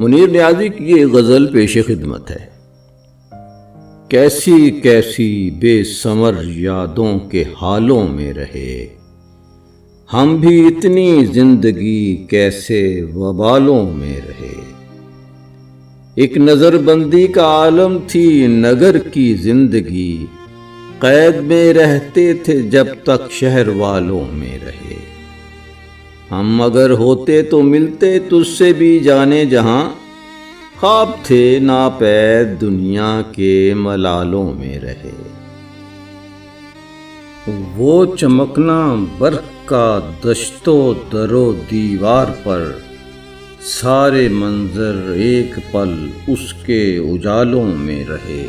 منیر نیازی کی یہ غزل پیش خدمت ہے۔ کیسی کیسی بے ثمر یادوں کے حالوں میں رہے، ہم بھی اتنی زندگی کیسے وبالوں میں رہے۔ ایک نظر بندی کا عالم تھی نگر کی زندگی، قید میں رہتے تھے جب تک شہر والوں میں رہے۔ ہم اگر ہوتے تو ملتے تجھ سے بھی جانے جہاں، خواب تھے ناپید دنیا کے ملالوں میں رہے۔ وہ چمکنا برق کا دشت و در و دیوار پر، سارے منظر ایک پل اس کے اجالوں میں رہے۔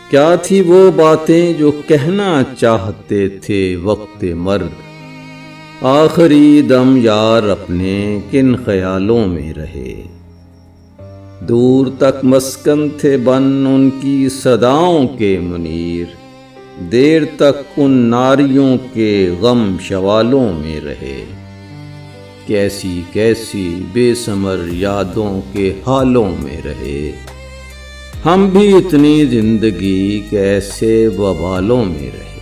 کیا تھی وہ باتیں جو کہنا چاہتے تھے وقت مرگ، آخری دم یار اپنے کن خیالوں میں رہے۔ دور تک مسکن تھے بن ان کی صداؤں کے منیر، دیر تک ان ناریوں کے غم شوالوں میں رہے۔ کیسی کیسی بے ثمر یادوں کے حالوں میں رہے، ہم بھی اتنی زندگی کیسے وبالوں میں رہے۔